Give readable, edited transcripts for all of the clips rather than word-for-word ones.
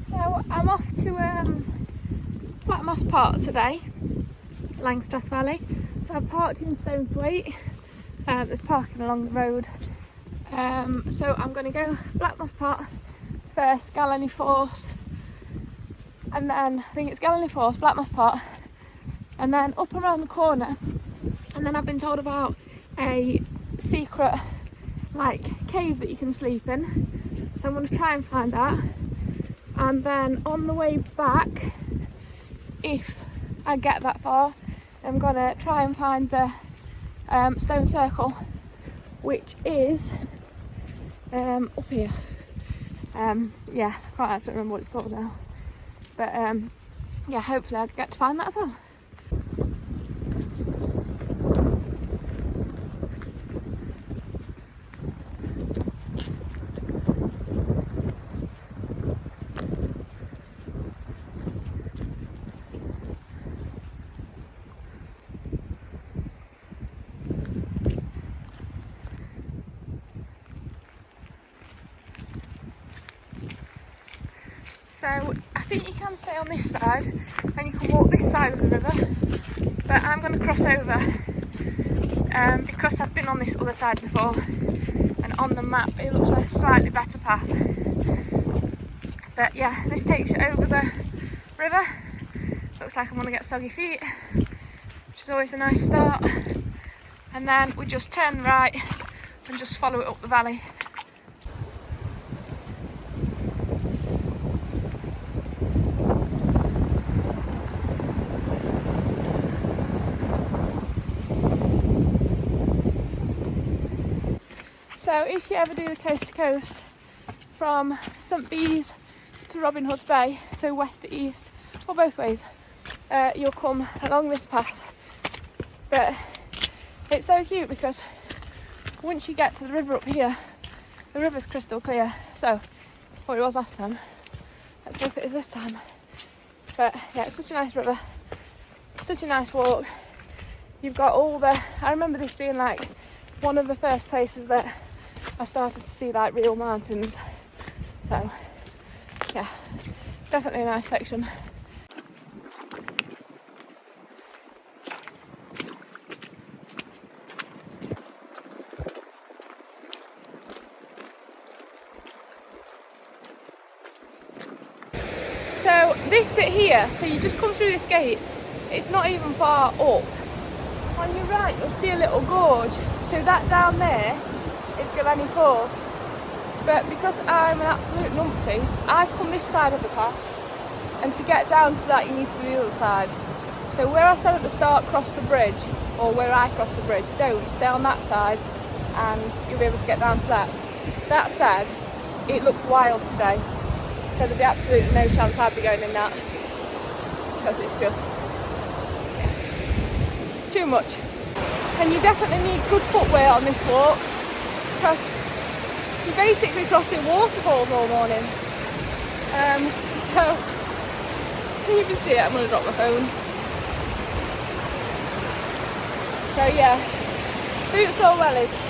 So I'm off to Blackmoss Park today, Langstrath Valley. So I've parked in Rosthwaite. There's parking along the road. So I'm going to go Blackmoss Park first, Galleny Force, and then I think it's Galleny Force, Blackmoss Park, and then up around the corner. And then I've been told about a secret cave that you can sleep in. So I'm going to try and find that. And then on the way back, if I get that far, I'm going to try and find the stone circle, which is up here. Yeah, I can't actually remember what it's called now. But yeah, hopefully I'll get to find that as well. So I think you can stay on this side and you can walk this side of the river, but I'm going to cross over because I've been on this other side before, and on the map it looks like a slightly better path. But yeah, this takes you over the river. Looks like I'm going to get soggy feet, which is always a nice start. And then we just turn right and just follow it up the valley. So if you ever do the coast to coast from St Bees to Robin Hood's Bay, so west to east, or both ways, you'll come along this path. But it's so cute because once you get to the river up here, the river's crystal clear. So, well, it was last time. Let's hope it is this time. But yeah, it's such a nice river, such a nice walk. You've got all the, I remember this being like one of the first places that I started to see like real mountains. So yeah, definitely a nice section. So this bit here, so you just come through this gate, it's not even far up. On your right you'll see a little gorge, so that down there is Galleny Force. But because I'm an absolute numpty, I've come this side of the path, and to get down to that you need to be the other side. So where I said at the start, cross the bridge, or where I cross the bridge, don't, stay on that side and you'll be able to get down to that. That said, it looked wild today, so there'd be absolutely no chance I'd be going in that, because it's just too much. And you definitely need good footwear on this walk, because you're basically crossing waterfalls all morning. So you can see it, I'm going to drop my phone. So yeah, boots or wellies.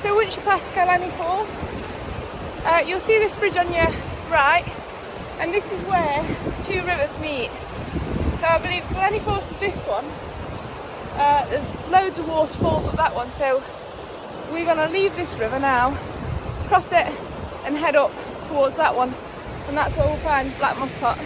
Once you pass Galleny Force, you'll see this bridge on your right, and this is where two rivers meet. So I believe Galleny Force is this one. There's loads of waterfalls up that one, so we're going to leave this river now, cross it and head up towards that one, and that's where we'll find Blackmoss Park.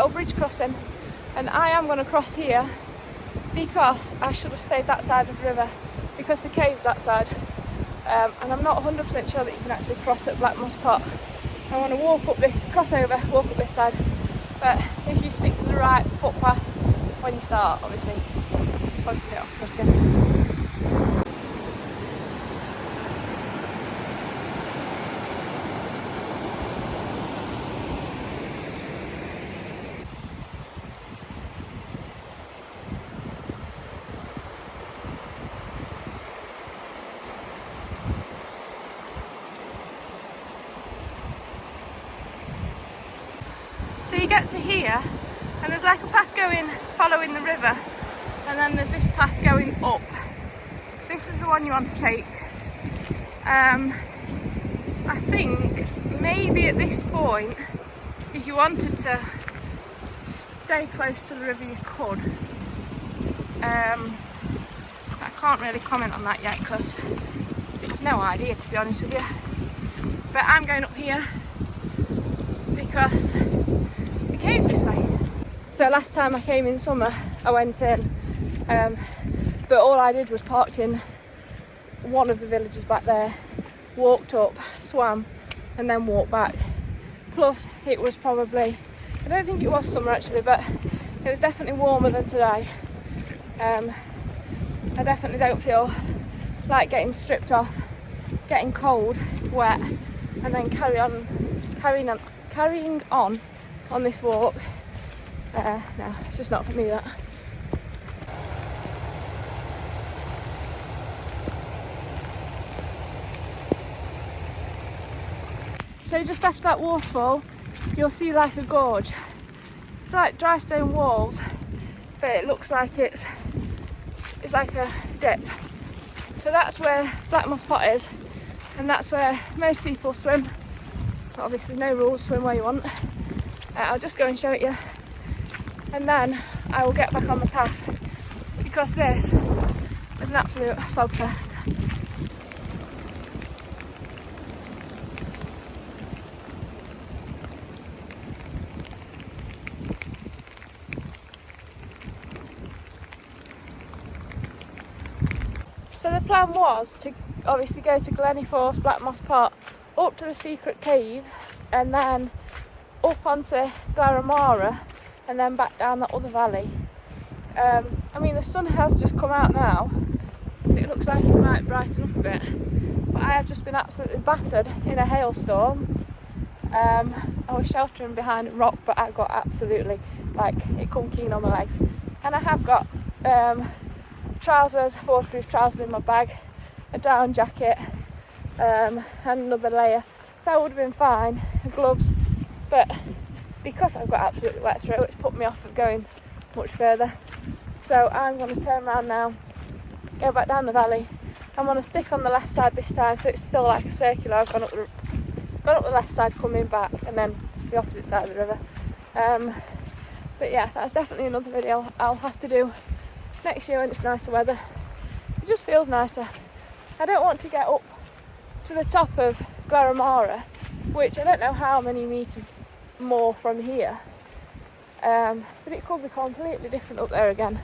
little bridge crossing, and I am going to cross here because I should have stayed that side of the river because the cave's that side, and I'm not 100% sure that you can actually cross at Black Moss Pot. I want to walk up this, cross over, walk up this side, but if you stick to the right footpath when you start, obviously get off cross again. So you get to here and there's like a path going following the river, and then there's this path going up. This is the one you want to take. I think maybe at this point, if you wanted to stay close to the river, you could. I can't really comment on that yet because I've no idea, to be honest with you. But I'm going up here because the cave's this way. So last time I came in summer, I went in, but all I did was parked in one of the villages back there, walked up, swam, and then walked back. Plus, it was probably, I don't think it was summer actually, but it was definitely warmer than today. I definitely don't feel like getting stripped off, getting cold, wet, and then carrying on this walk. No, it's just not for me, that. So just after that waterfall, you'll see like a gorge. It's like dry stone walls, but it looks like it's like a dip. So that's where Black Moss Pot is, and that's where most people swim. But obviously no rules, swim where you want. I'll just go and show it you, and then I will get back on the path because this is an absolute slogfest. So the plan was to obviously go to Galleny, Black Moss Pot, up to the secret cave, and then up onto Galleny, and then back down that other valley. I mean, the sun has just come out now, but it looks like it might brighten up a bit. But I have just been absolutely battered in a hailstorm. I was sheltering behind a rock, but I got absolutely, like, it come keen on my legs. And I have got trousers, waterproof trousers in my bag, a down jacket, and another layer. So I would have been fine, gloves, but because I've got absolutely wet through, it's put me off of going much further. So I'm going to turn around now, go back down the valley. I'm going to stick on the left side this time, so it's still like a circular. I've gone up the left side, coming back, and then the opposite side of the river. But yeah, that's definitely another video I'll have to do next year when it's nicer weather. It just feels nicer. I don't want to get up to the top of Galleny, which I don't know how many metres more from here, but it could be completely different up there again,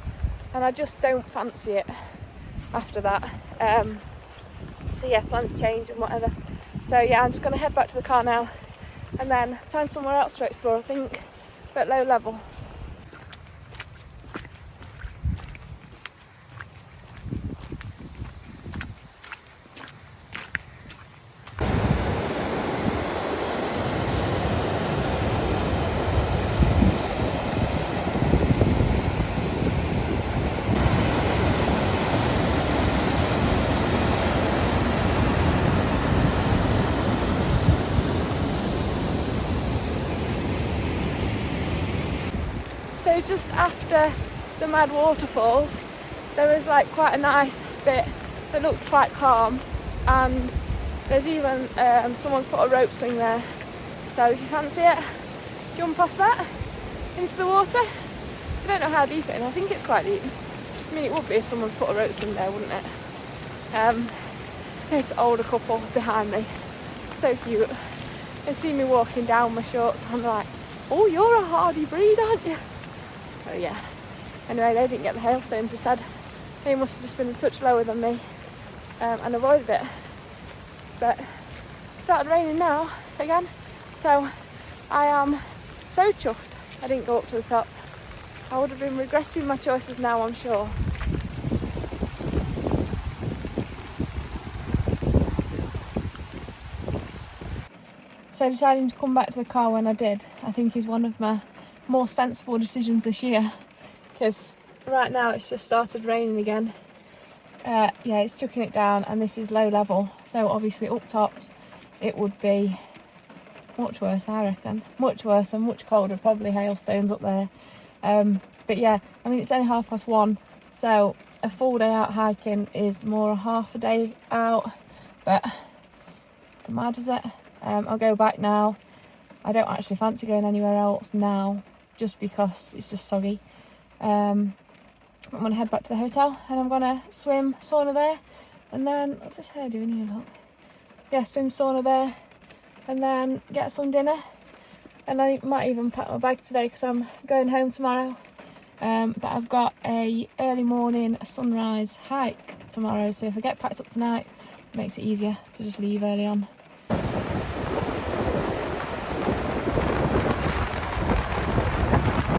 and I just don't fancy it after that. So yeah, plans change and whatever. So yeah, I'm just going to head back to the car now and then find somewhere else to explore, I think, at low level. So just after the mad waterfalls, there is like quite a nice bit that looks quite calm, and there's even someone's put a rope swing there. So if you fancy it, jump off that into the water. I don't know how deep it is. I think it's quite deep. I mean, it would be if someone's put a rope swing there, wouldn't it? There's an older couple behind me, so cute. They see me walking down my shorts, I'm like, oh, you're a hardy breed, aren't you? So yeah, anyway, they didn't get the hailstones. They said they must have just been a touch lower than me and avoided it. But it started raining now again, so I am so chuffed I didn't go up to the top. I would have been regretting my choices now, I'm sure. So deciding to come back to the car when I did, I think is one of my more sensible decisions this year, because right now it's just started raining again. Yeah, it's chucking it down, and this is low level, so obviously up tops it would be much worse, I reckon. Much worse and much colder, probably hailstones up there. But yeah, I mean, it's only 1:30, so a full day out hiking is more a half a day out, but doesn't matter, does it? I'll go back now. I don't actually fancy going anywhere else now, just because it's just soggy. I'm going to head back to the hotel, and I'm going to swim, sauna there, and then, what's this hair doing here, look? Yeah, swim, sauna there, and then get some dinner. And I might even pack my bag today because I'm going home tomorrow. But I've got a early morning sunrise hike tomorrow, so if I get packed up tonight, it makes it easier to just leave early on.